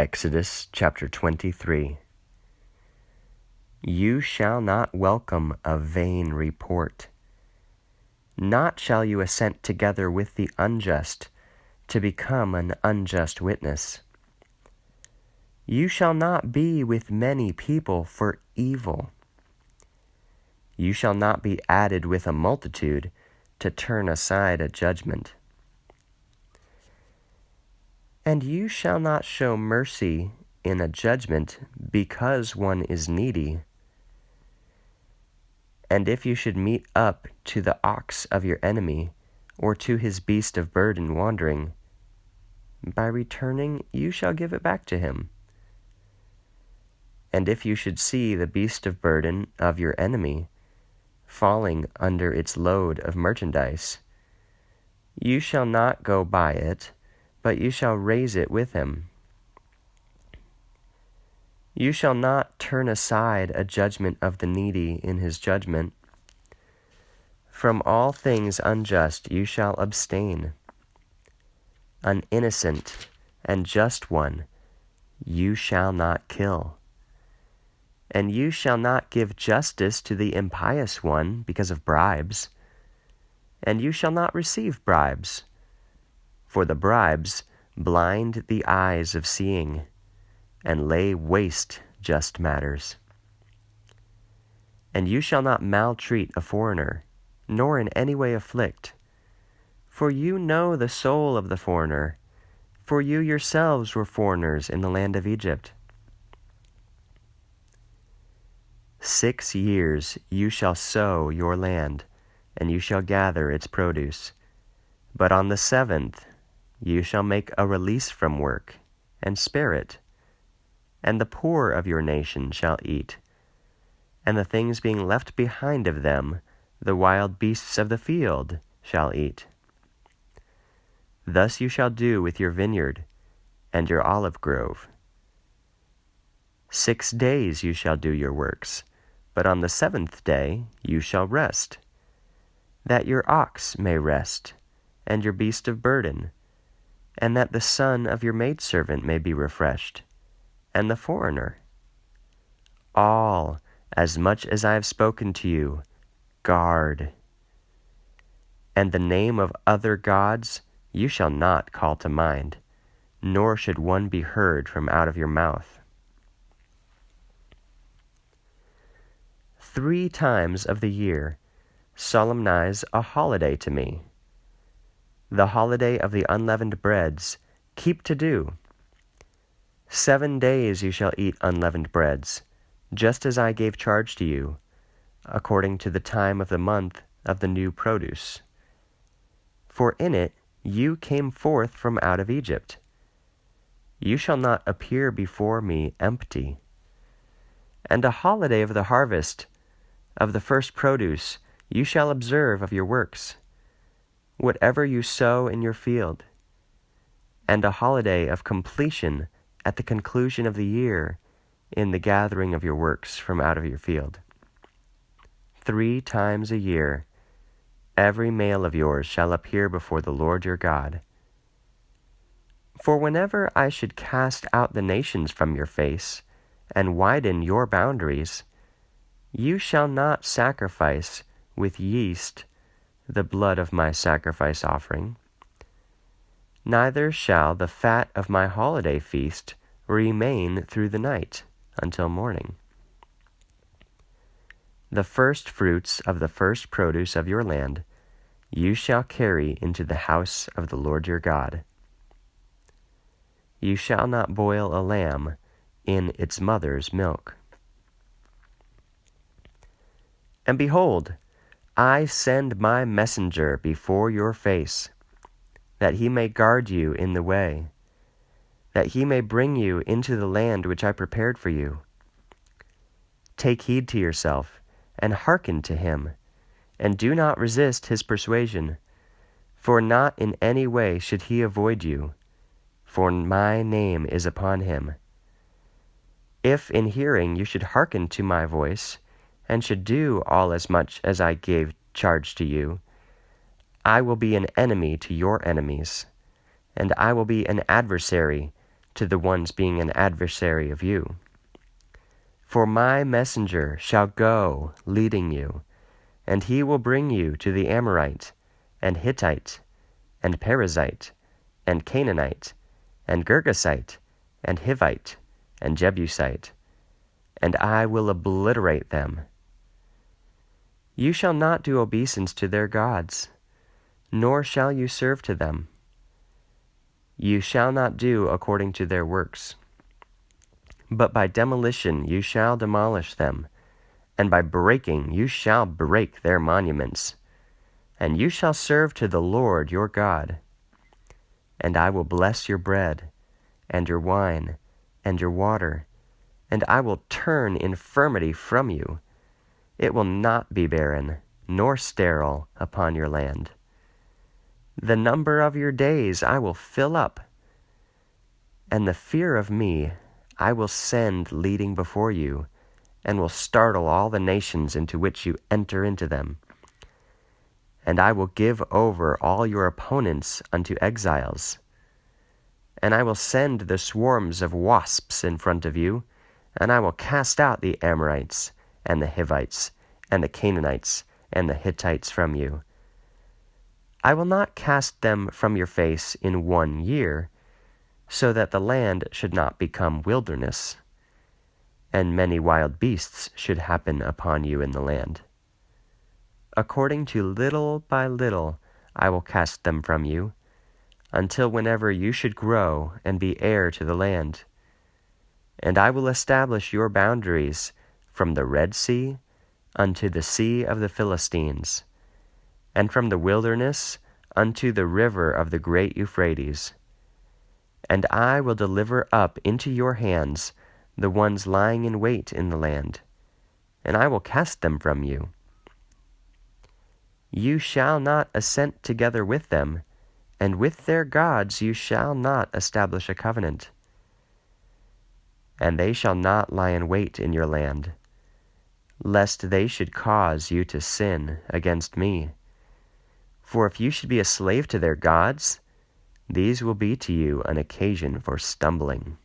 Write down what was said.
Exodus chapter 23. You shall not welcome a vain report. Not shall you assent together with the unjust to become an unjust witness. You shall not be with many people for evil. You shall not be added with a multitude to turn aside a judgment. And you shall not show mercy in a judgment because one is needy. And if you should meet up to the ox of your enemy, or to his beast of burden wandering, by returning you shall give it back to him. And if you should see the beast of burden of your enemy falling under its load of merchandise, you shall not go by it, but you shall raise it with him. You shall not turn aside a judgment of the needy in his judgment. From all things unjust you shall abstain. An innocent and just one you shall not kill. And you shall not give justice to the impious one because of bribes. And you shall not receive bribes. For the bribes blind the eyes of seeing, and lay waste just matters. And you shall not maltreat a foreigner, nor in any way afflict. For you know the soul of the foreigner, for you yourselves were foreigners in the land of Egypt. 6 years you shall sow your land, and you shall gather its produce. But on the 7th you shall make a release from work, and spare it. And the poor of your nation shall eat, and the things being left behind of them, the wild beasts of the field shall eat. Thus you shall do with your vineyard and your olive grove. 6 days you shall do your works, but on the 7th day you shall rest, that your ox may rest, and your beast of burden, and that the son of your maidservant may be refreshed, and the foreigner. All, as much as I have spoken to you, guard. And the name of other gods you shall not call to mind, nor should one be heard from out of your mouth. 3 times of the year solemnize a holiday to me. The holiday of the unleavened breads keep to do. 7 days you shall eat unleavened breads, just as I gave charge to you, according to the time of the month of the new produce. For in it you came forth from out of Egypt. You shall not appear before me empty. And a holiday of the harvest, of the first produce, you shall observe of your works, whatever you sow in your field, and a holiday of completion at the conclusion of the year in the gathering of your works from out of your field. 3 times a year every male of yours shall appear before the Lord your God. For whenever I should cast out the nations from your face and widen your boundaries, you shall not sacrifice with yeast the blood of my sacrifice offering. Neither shall the fat of my holiday feast remain through the night until morning. The first fruits of the first produce of your land you shall carry into the house of the Lord your God. You shall not boil a lamb in its mother's milk. And behold, I send my messenger before your face, that he may guard you in the way, that he may bring you into the land which I prepared for you. Take heed to yourself, and hearken to him, and do not resist his persuasion, for not in any way should he avoid you, for my name is upon him. If in hearing you should hearken to my voice, and should do all as much as I gave charge to you, I will be an enemy to your enemies, and I will be an adversary to the ones being an adversary of you. For my messenger shall go leading you, and he will bring you to the Amorite, and Hittite, and Perizzite, and Canaanite, and Girgasite, and Hivite, and Jebusite, and I will obliterate them. You shall not do obeisance to their gods, nor shall you serve to them. You shall not do according to their works. But by demolition you shall demolish them, and by breaking you shall break their monuments, and you shall serve to the Lord your God. And I will bless your bread, and your wine, and your water, and I will turn infirmity from you. It will not be barren, nor sterile upon your land. The number of your days I will fill up, and the fear of me I will send leading before you, and will startle all the nations into which you enter into them. And I will give over all your opponents unto exiles. And I will send the swarms of wasps in front of you, and I will cast out the Amorites, and the Hivites, and the Canaanites, and the Hittites from you. I will not cast them from your face in 1 year, so that the land should not become wilderness, and many wild beasts should happen upon you in the land. According to little by little I will cast them from you, until whenever you should grow and be heir to the land. And I will establish your boundaries from the Red Sea unto the sea of the Philistines, and from the wilderness unto the river of the great Euphrates. And I will deliver up into your hands the ones lying in wait in the land, and I will cast them from you. You shall not assent together with them, and with their gods you shall not establish a covenant. And they shall not lie in wait in your land, lest they should cause you to sin against me. For if you should be a slave to their gods, these will be to you an occasion for stumbling.